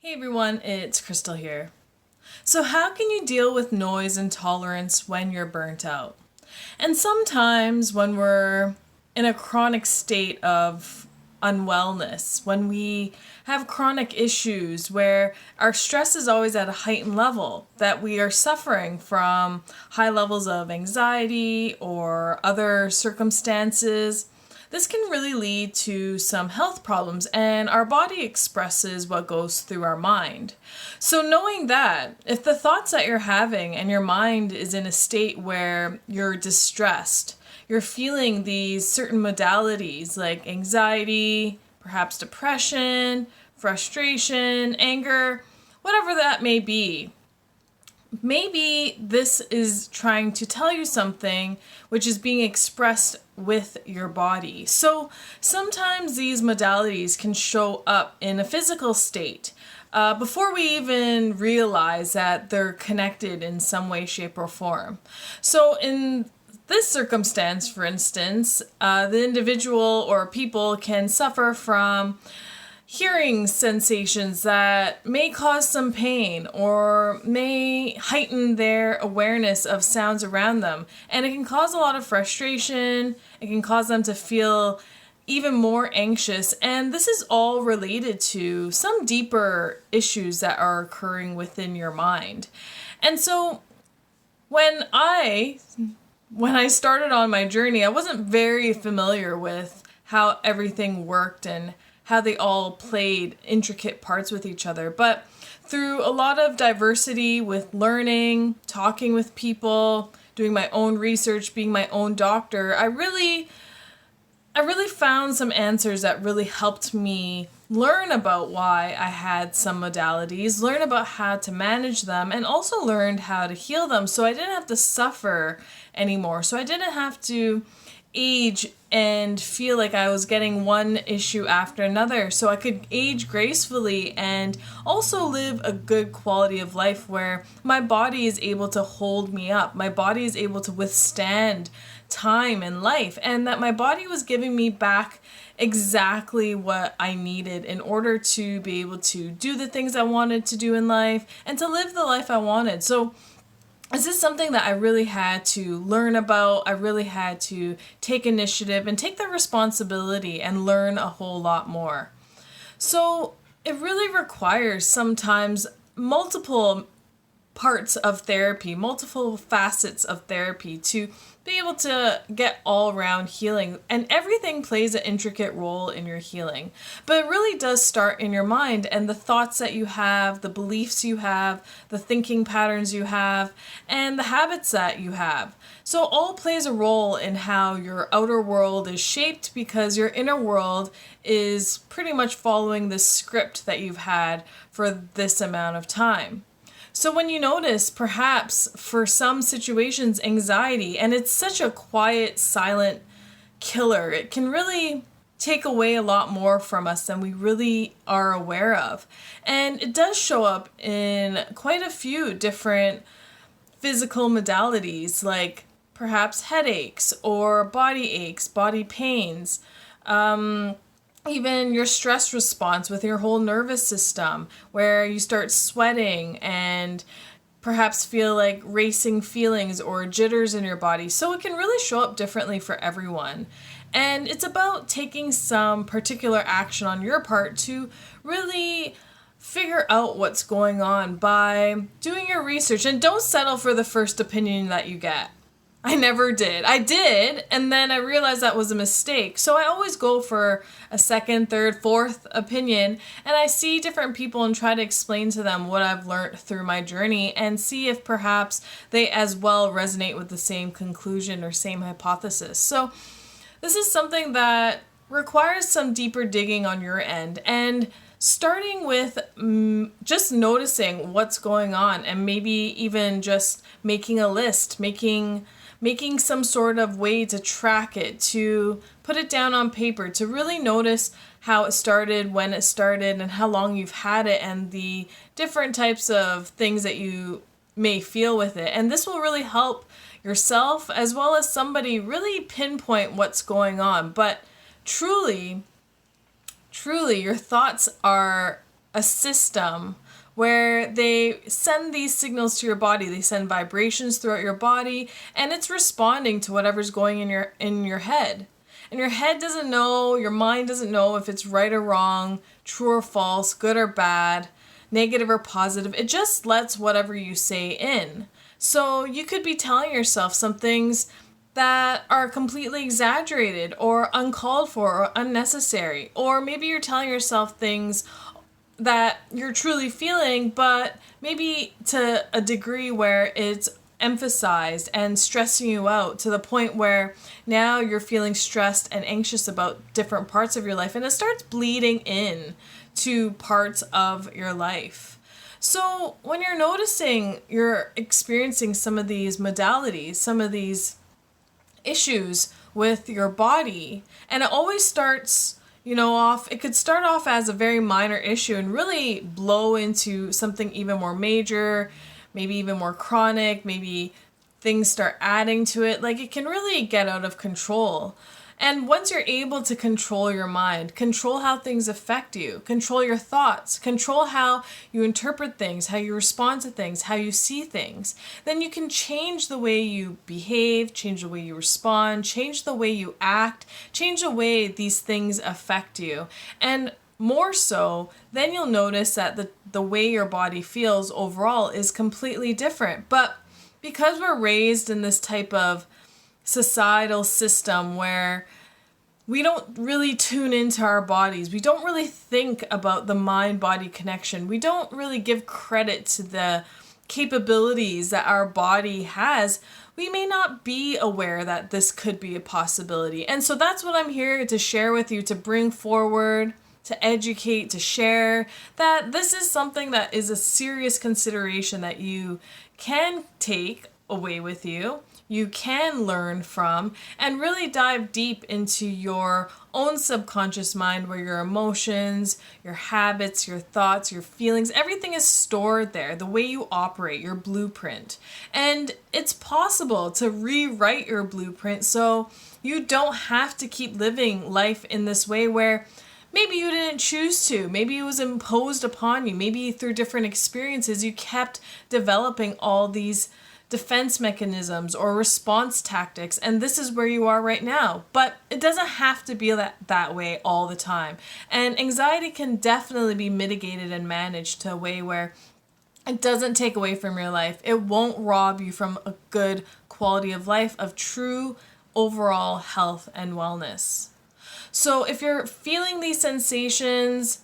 Hey everyone, it's Crystal here. So how can you deal with noise intolerance when you're burnt out? And sometimes when we're in a chronic state of unwellness, when we have chronic issues where our stress is always at a heightened level, that we are suffering from high levels of anxiety or other circumstances, this can really lead to some health problems, and our body expresses what goes through our mind. So, knowing that, if the thoughts that you're having and your mind is in a state where you're distressed, you're feeling these certain modalities like anxiety, perhaps depression, frustration, anger, whatever that may be, maybe this is trying to tell you something which is being expressed with your body. So sometimes these modalities can show up in a physical state before we even realize that they're connected in some way, shape, or form. So in this circumstance, for instance, the individual or people can suffer from hearing sensations that may cause some pain or may heighten their awareness of sounds around them. And it can cause a lot of frustration. It can cause them to feel even more anxious. And this is all related to some deeper issues that are occurring within your mind. And so when I started on my journey, I wasn't very familiar with how everything worked and how they all played intricate parts with each other. But through a lot of diversity with learning, talking with people, doing my own research, being my own doctor, I really found some answers that really helped me learn about why I had some modalities, learn about how to manage them, and also learned how to heal them so I didn't have to suffer anymore. So I didn't have to age and feel like I was getting one issue after another, so I could age gracefully and also live a good quality of life where my body is able to hold me up, my body is able to withstand time and life, and that my body was giving me back exactly what I needed in order to be able to do the things I wanted to do in life and to live the life I wanted. So this is something that I really had to learn about. I really had to take initiative and take the responsibility and learn a whole lot more. So it really requires sometimes multiple parts of therapy, multiple facets of therapy to be able to get all around healing. And everything plays an intricate role in your healing. But it really does start in your mind and the thoughts that you have, the beliefs you have, the thinking patterns you have, and the habits that you have. So all plays a role in how your outer world is shaped because your inner world is pretty much following the script that you've had for this amount of time. So when you notice, perhaps for some situations, anxiety, and it's such a quiet, silent killer, it can really take away a lot more from us than we really are aware of. And it does show up in quite a few different physical modalities, like perhaps headaches or body aches, body pains, even your stress response with your whole nervous system, where you start sweating and perhaps feel like racing feelings or jitters in your body. So it can really show up differently for everyone. And it's about taking some particular action on your part to really figure out what's going on by doing your research. And don't settle for the first opinion that you get. I never did. I did, and then I realized that was a mistake. So I always go for a second, third, fourth opinion, and I see different people and try to explain to them what I've learned through my journey and see if perhaps they as well resonate with the same conclusion or same hypothesis. So this is something that requires some deeper digging on your end, and starting with just noticing what's going on and maybe even just making a list, making some sort of way to track it, to put it down on paper, to really notice how it started, when it started, and how long you've had it, and the different types of things that you may feel with it. And this will really help yourself as well as somebody really pinpoint what's going on. But truly, your thoughts are a system where they send these signals to your body. They send vibrations throughout your body, and it's responding to whatever's going in your head. And your head doesn't know, your mind doesn't know if it's right or wrong, true or false, good or bad, negative or positive. It just lets whatever you say in. So you could be telling yourself some things that are completely exaggerated or uncalled for or unnecessary. Or maybe you're telling yourself things that you're truly feeling, but maybe to a degree where it's emphasized and stressing you out to the point where now you're feeling stressed and anxious about different parts of your life, and it starts bleeding in to parts of your life. So when you're noticing you're experiencing some of these modalities, some of these issues with your body, and it always starts it could start off as a very minor issue and really blow into something even more major, maybe even more chronic, maybe things start adding to it. Like, it can really get out of control. And once you're able to control your mind, control how things affect you, control your thoughts, control how you interpret things, how you respond to things, how you see things, then you can change the way you behave, change the way you respond, change the way you act, change the way these things affect you. And more so, then you'll notice that the way your body feels overall is completely different. But because we're raised in this type of societal system where we don't really tune into our bodies, we don't really think about the mind-body connection, we don't really give credit to the capabilities that our body has, we may not be aware that this could be a possibility. And so that's what I'm here to share with you, to bring forward, to educate, to share, that this is something that is a serious consideration that you can take away with you, you can learn from, and really dive deep into your own subconscious mind, where your emotions, your habits, your thoughts, your feelings, everything is stored there, the way you operate, your blueprint. And it's possible to rewrite your blueprint so you don't have to keep living life in this way where maybe you didn't choose to. Maybe it was imposed upon you. Maybe through different experiences you kept developing all these defense mechanisms or response tactics, and this is where you are right now. But it doesn't have to be that way all the time. And anxiety can definitely be mitigated and managed to a way where it doesn't take away from your life. It won't rob you from a good quality of life, of true overall health and wellness. So if you're feeling these sensations,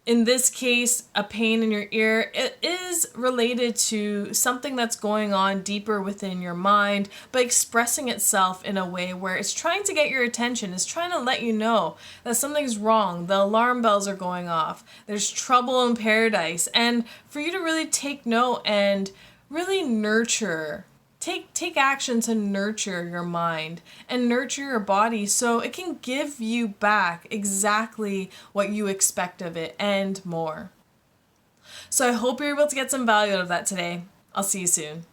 in this case, a pain in your ear, it is related to something that's going on deeper within your mind, but expressing itself in a way where it's trying to get your attention, it's trying to let you know that something's wrong, the alarm bells are going off, there's trouble in paradise, and for you to really take note and really nurture, take action to nurture your mind and nurture your body so it can give you back exactly what you expect of it and more. So I hope you're able to get some value out of that today. I'll see you soon.